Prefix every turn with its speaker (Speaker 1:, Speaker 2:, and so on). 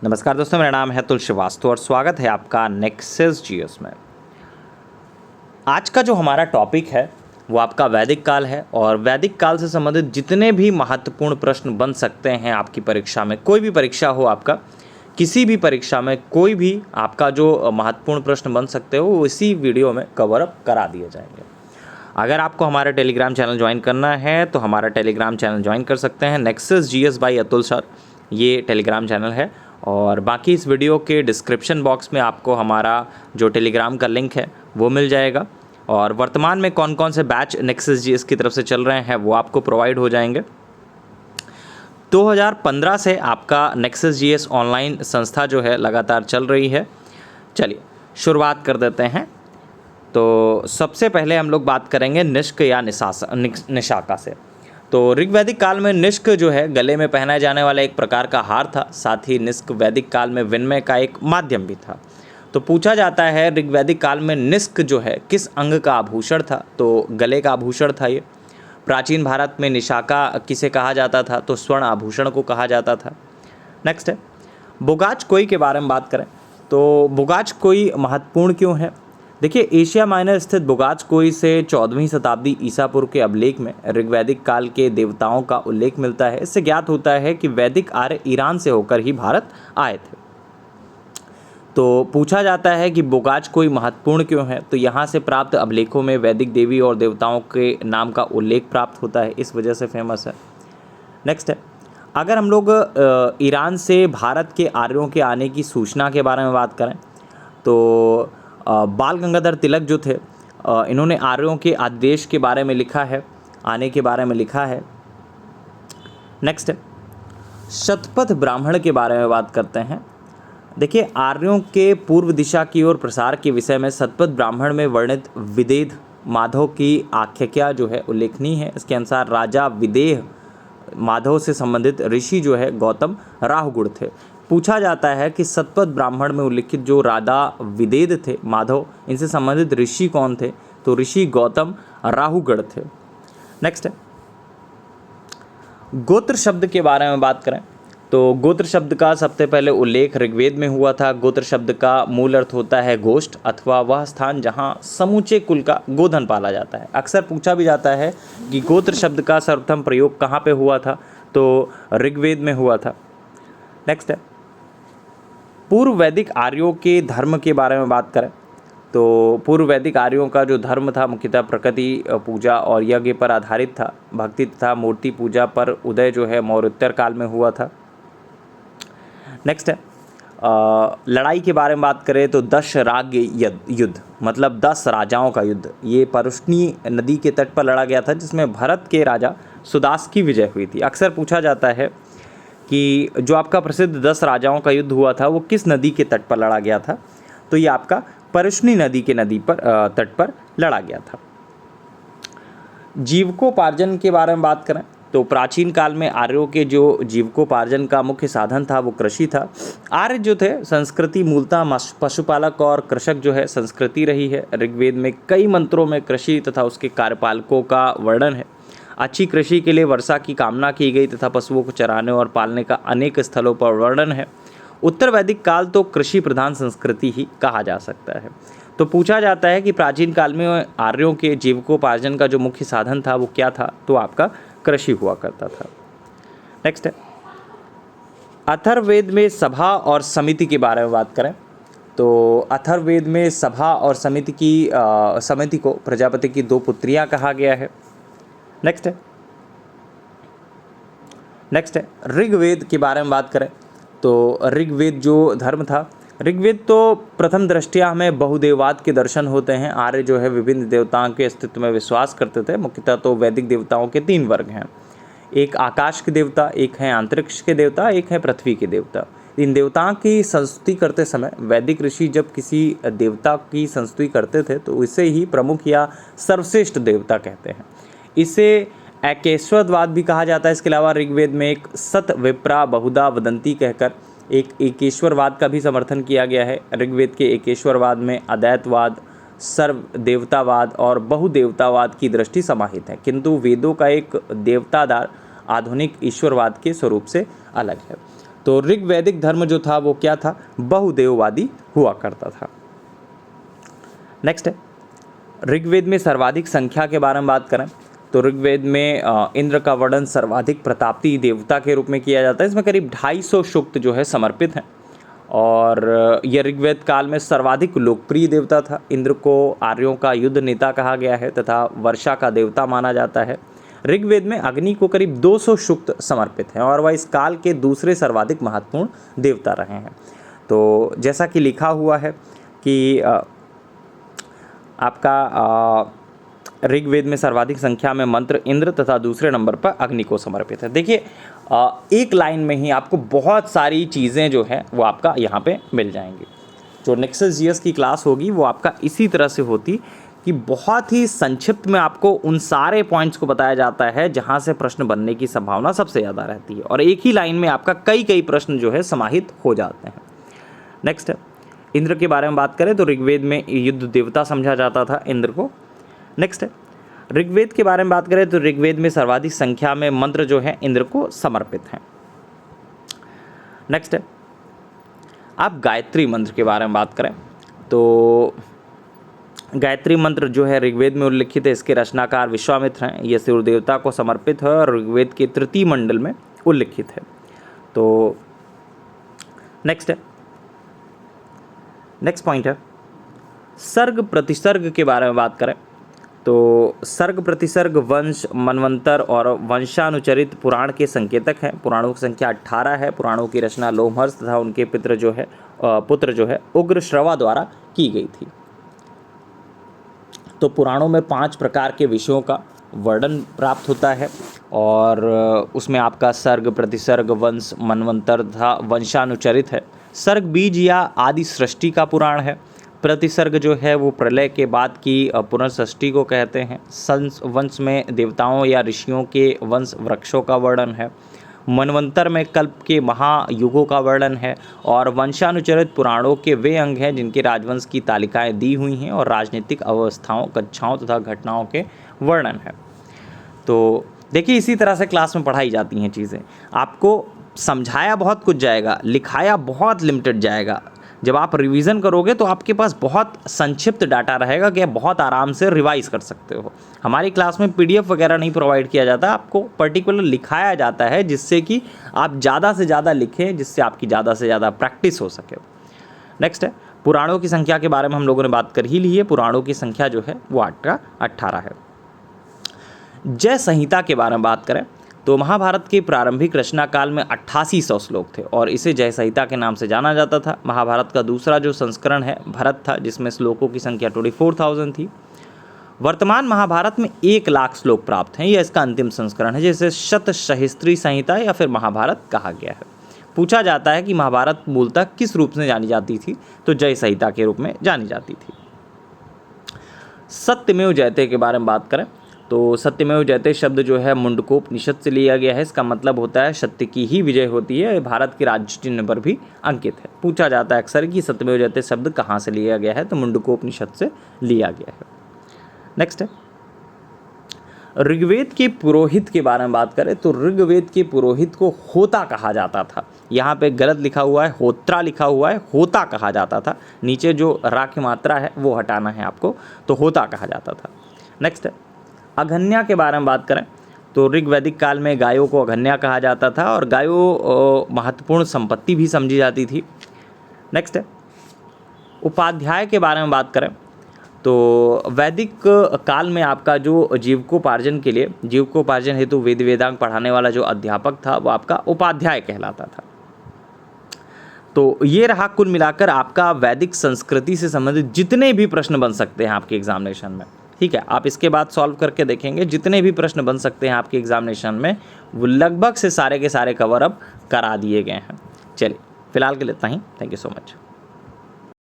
Speaker 1: नमस्कार दोस्तों, मेरा नाम है अतुल श्रीवास्तव और स्वागत है आपका नेक्सस जीएस में। आज का जो हमारा टॉपिक है वो आपका वैदिक काल है और वैदिक काल से संबंधित जितने भी महत्वपूर्ण प्रश्न बन सकते हैं आपकी परीक्षा में, कोई भी परीक्षा हो आपका, किसी भी परीक्षा में कोई भी आपका जो महत्वपूर्ण प्रश्न बन सकते हो वो इसी वीडियो में कवर अप करा दिए जाएंगे। अगर आपको हमारा टेलीग्राम चैनल ज्वाइन करना है तो हमारा टेलीग्राम चैनल ज्वाइन कर सकते हैं। Nexus GS bye Atul sir, ये टेलीग्राम चैनल है। और बाकी इस वीडियो के डिस्क्रिप्शन बॉक्स में आपको हमारा जो टेलीग्राम का लिंक है वो मिल जाएगा। और वर्तमान में कौन कौन से बैच नेक्सस जीएस की तरफ से चल रहे हैं वो आपको प्रोवाइड हो जाएंगे। 2015 से आपका नेक्सस जीएस ऑनलाइन संस्था जो है लगातार चल रही है। चलिए शुरुआत कर देते हैं। तो सबसे पहले हम लोग बात करेंगे निष्क या निशाका से। तो ऋग्वैदिक काल में निष्क जो है गले में पहनाए जाने वाला एक प्रकार का हार था। साथ ही निष्क वैदिक काल में विनिमय का एक माध्यम भी था। तो पूछा जाता है ऋग्वैदिक काल में निष्क जो है किस अंग का आभूषण था? तो गले का आभूषण था ये। प्राचीन भारत में निशाका किसे कहा जाता था? तो स्वर्ण आभूषण को कहा जाता था। नेक्स्ट है बुगाच कोई के बारे में बात करें तो बुगाच कोई महत्वपूर्ण क्यों है? देखिए, एशिया माइनर स्थित बुगाच कोई से 14वीं शताब्दी ईसा पूर्व के अभिलेख में ऋग्वैदिक काल के देवताओं का उल्लेख मिलता है। इससे ज्ञात होता है कि वैदिक आर्य ईरान से होकर ही भारत आए थे। तो पूछा जाता है कि बुगाच कोई महत्वपूर्ण क्यों है? तो यहाँ से प्राप्त अभिलेखों में वैदिक देवी और देवताओं के नाम का उल्लेख प्राप्त होता है, इस वजह से फेमस है। नेक्स्ट है, अगर हम लोग ईरान से भारत के आर्यों के आने की सूचना के बारे में बात करें तो बाल गंगाधर तिलक जो थे, इन्होंने आर्यों के आदेश के बारे में लिखा है, आने के बारे में लिखा है। नेक्स्ट है शतपथ ब्राह्मण के बारे में बात करते हैं। देखिए, आर्यों के पूर्व दिशा की ओर प्रसार के विषय में शतपथ ब्राह्मण में वर्णित विदेह माधव की आख्यायिका जो है उल्लेखनीय है। इसके अनुसार राजा विदेह माधव से संबंधित ऋषि जो है गौतम राहुगुण थे। पूछा जाता है कि शतपथ ब्राह्मण में उल्लिखित जो राजा विदेह थे माधव, इनसे संबंधित ऋषि कौन थे? तो ऋषि गौतम राहुगढ़ थे। नेक्स्ट है गोत्र शब्द के बारे में बात करें तो गोत्र शब्द का सबसे पहले उल्लेख ऋग्वेद में हुआ था। गोत्र शब्द का मूल अर्थ होता है गोष्ठ अथवा वह स्थान जहां समूचे कुल का गोधन पाला जाता है। अक्सर पूछा भी जाता है कि गोत्र शब्द का सर्वप्रथम प्रयोग कहाँ पे हुआ था? तो ऋग्वेद में हुआ था। नेक्स्ट है पूर्व वैदिक आर्यों के धर्म के बारे में बात करें तो पूर्व वैदिक आर्यों का जो धर्म था मुख्यतः प्रकृति पूजा और यज्ञ पर आधारित था। भक्ति तथा मूर्ति पूजा पर उदय जो है मौर्योत्तर काल में हुआ था। नेक्स्ट है लड़ाई के बारे में बात करें तो दशराज्य युद्ध, मतलब 10 राजाओं का युद्ध, ये परुष्णी नदी के तट पर लड़ा गया था, जिसमें भरत के राजा सुदास की विजय हुई थी। अक्सर पूछा जाता है कि जो आपका प्रसिद्ध 10 राजाओं का युद्ध हुआ था वो किस नदी के तट पर लड़ा गया था? तो ये आपका परुष्णी नदी के तट पर लड़ा गया था। जीविकोपार्जन के बारे में बात करें तो प्राचीन काल में आर्यों के जो जीविकोपार्जन का मुख्य साधन था वो कृषि था। आर्य जो थे संस्कृति मूलतः पशुपालक और कृषक जो है संस्कृति रही है। ऋग्वेद में कई मंत्रों में कृषि तथा उसके कार्यपालकों का वर्णन है। अच्छी कृषि के लिए वर्षा की कामना की गई तथा पशुओं को चराने और पालने का अनेक स्थलों पर वर्णन है। उत्तर वैदिक काल तो कृषि प्रधान संस्कृति ही कहा जा सकता है। तो पूछा जाता है कि प्राचीन काल में आर्यों के जीविकोपार्जन का जो मुख्य साधन था वो क्या था? तो आपका कृषि हुआ करता था। नेक्स्ट है अथर्ववेद में सभा और समिति के बारे में बात करें तो अथर्ववेद में सभा और समिति को प्रजापति की 2 पुत्रियां कहा गया है। नेक्स्ट है ऋग्वेद के बारे में बात करें तो ऋग्वेद जो धर्म था, ऋग्वेद तो प्रथम दृष्टया हमें बहुदेववाद के दर्शन होते हैं। आर्य जो है विभिन्न देवताओं के अस्तित्व में विश्वास करते थे। मुख्यतः तो वैदिक देवताओं के 3 वर्ग हैं, एक आकाश के देवता, एक है अंतरिक्ष के देवता, एक है पृथ्वी के देवता। इन देवताओं की संस्तुति करते समय वैदिक ऋषि जब किसी देवता की संस्तुति करते थे तो इसे ही प्रमुख या सर्वश्रेष्ठ देवता कहते हैं। इसे एकेश्वरवाद भी कहा जाता है। इसके अलावा ऋग्वेद में एक सत विप्रा बहुधा वदंती कहकर एक एकेश्वरवाद का भी समर्थन किया गया है। ऋग्वेद के एकेश्वरवाद में अद्वैतवाद, सर्वदेवतावाद और बहुदेवतावाद की दृष्टि समाहित है, किंतु वेदों का एक देवतादार आधुनिक ईश्वरवाद के स्वरूप से अलग है। तो ऋग्वैदिक धर्म जो था वो क्या था, बहुदेववादी हुआ करता था। नेक्स्ट है, ऋग्वेद में सर्वाधिक संख्या के बारे में बात करें तो ऋग्वेद में इंद्र का वर्णन सर्वाधिक प्रतापी देवता के रूप में किया जाता है। इसमें करीब 250 सूक्त जो है समर्पित हैं और यह ऋग्वेद काल में सर्वाधिक लोकप्रिय देवता था। इंद्र को आर्यों का युद्ध नेता कहा गया है तथा वर्षा का देवता माना जाता है। ऋग्वेद में अग्नि को करीब 200 सूक्त समर्पित हैं और वह इस काल के दूसरे सर्वाधिक महत्वपूर्ण देवता रहे हैं। तो जैसा कि लिखा हुआ है कि आपका ऋग्वेद में सर्वाधिक संख्या में मंत्र इंद्र तथा दूसरे नंबर पर अग्नि को समर्पित है। देखिए एक लाइन में ही आपको बहुत सारी चीज़ें जो है वो आपका यहाँ पे मिल जाएंगी। जो नेक्सस जीएस की क्लास होगी वो आपका इसी तरह से होती कि बहुत ही संक्षिप्त में आपको उन सारे पॉइंट्स को बताया जाता है जहाँ से प्रश्न बनने की संभावना सबसे ज़्यादा रहती है और एक ही लाइन में आपका कई प्रश्न जो है समाहित हो जाते हैं। नेक्स्ट है, इंद्र के बारे में बात करें तो ऋग्वेद में युद्ध देवता समझा जाता था इंद्र को। नेक्स्ट है, ऋग्वेद के बारे में बात करें तो ऋग्वेद में सर्वाधिक संख्या में मंत्र जो है इंद्र को समर्पित हैं। नेक्स्ट है, आप गायत्री मंत्र के बारे में बात करें तो गायत्री मंत्र जो है ऋग्वेद में उल्लिखित है। इसके रचनाकार विश्वामित्र हैं। यह सूर्य देवता को समर्पित है और ऋग्वेद के तृतीय मंडल में उल्लिखित है। तो नेक्स्ट पॉइंट है, सर्ग प्रतिसर्ग के बारे में बात करें तो सर्ग प्रतिसर्ग वंश, मनवंतर और वंशानुचरित पुराण के संकेतक हैं। पुराणों की संख्या 18 है। पुराणों की रचना लोमहर्ष तथा उनके पुत्र जो है उग्रश्रवा द्वारा की गई थी। तो पुराणों में 5 प्रकार के विषयों का वर्णन प्राप्त होता है और उसमें आपका सर्ग, प्रतिसर्ग, वंश, मनवंतर तथा वंशानुचरित है। सर्ग बीज या आदि सृष्टि का पुराण है। प्रतिसर्ग जो है वो प्रलय के बाद की पुनर्सृष्टि को कहते हैं। वंश में देवताओं या ऋषियों के वंश वृक्षों का वर्णन है। मनवंतर में कल्प के महायुगों का वर्णन है और वंशानुचरित पुराणों के वे अंग हैं जिनके राजवंश की तालिकाएं दी हुई हैं और राजनीतिक अवस्थाओं, कक्षाओं तथा घटनाओं के वर्णन है। तो देखिए इसी तरह से क्लास में पढ़ाई जाती हैं चीज़ें। आपको समझाया बहुत कुछ जाएगा, लिखाया बहुत लिमिटेड जाएगा। जब आप रिवीजन करोगे तो आपके पास बहुत संक्षिप्त डाटा रहेगा कि आप बहुत आराम से रिवाइज कर सकते हो। हमारी क्लास में पीडीएफ वगैरह नहीं प्रोवाइड किया जाता, आपको पर्टिकुलर लिखाया जाता है जिससे कि आप ज़्यादा से ज़्यादा लिखें, जिससे आपकी ज़्यादा से ज़्यादा प्रैक्टिस हो सके। नेक्स्ट है, पुराणों की संख्या के बारे में हम लोगों ने बात कर ही ली है। पुराणों की संख्या जो है वो 18 है। जय संहिता के बारे में बात करें तो महाभारत के प्रारंभिक रचना काल में 8800 श्लोक थे और इसे जय संहिता के नाम से जाना जाता था। महाभारत का दूसरा जो संस्करण है भरत था, जिसमें श्लोकों की संख्या 24,000 थी। वर्तमान महाभारत में 1 लाख श्लोक प्राप्त हैं। यह इसका अंतिम संस्करण है, जिसे शतसहस्त्री संहिता या फिर महाभारत कहा गया है। पूछा जाता है कि महाभारत मूलतः किस रूप से जानी जाती थी, तो जय संहिता के रूप में जानी जाती थी। सत्यमेव जयते के बारे में बात करें तो सत्यमेव जयते शब्द जो है मुंडकोपनिषद से लिया गया है। इसका मतलब होता है सत्य की ही विजय होती है। भारत के राज्य चिन्ह पर भी अंकित है। पूछा जाता है अक्सर कि सत्यमेव जयते शब्द कहाँ से लिया गया है, तो मुंडकोपनिषद से लिया गया है। नेक्स्ट है, ऋग्वेद के पुरोहित के बारे में बात करें तो ऋग्वेद के पुरोहित को होता कहा जाता था। यहाँ पे गलत लिखा हुआ है, होत्रा लिखा हुआ है, होता कहा जाता था। नीचे जो रा की मात्रा है वो हटाना है आपको, तो होता कहा जाता था। नेक्स्ट है, अघन्या के बारे में बात करें तो ऋग्वैदिक काल में गायों को अघन्या कहा जाता था और गायों महत्वपूर्ण संपत्ति भी समझी जाती थी। नेक्स्ट है, उपाध्याय के बारे में बात करें तो वैदिक काल में आपका जो जीविकोपार्जन हेतु वेद वेदांग पढ़ाने वाला जो अध्यापक था वो आपका उपाध्याय कहलाता था। तो ये रहा कुल मिलाकर आपका वैदिक संस्कृति से संबंधित जितने भी प्रश्न बन सकते हैं आपके एग्जामिनेशन में। ठीक है, आप इसके बाद सॉल्व करके देखेंगे जितने भी प्रश्न बन सकते हैं आपके एग्जामिनेशन में, वो लगभग से सारे के सारे कवर अप करा दिए गए हैं। चलिए फिलहाल के लिए इतना ही। Thank you so much.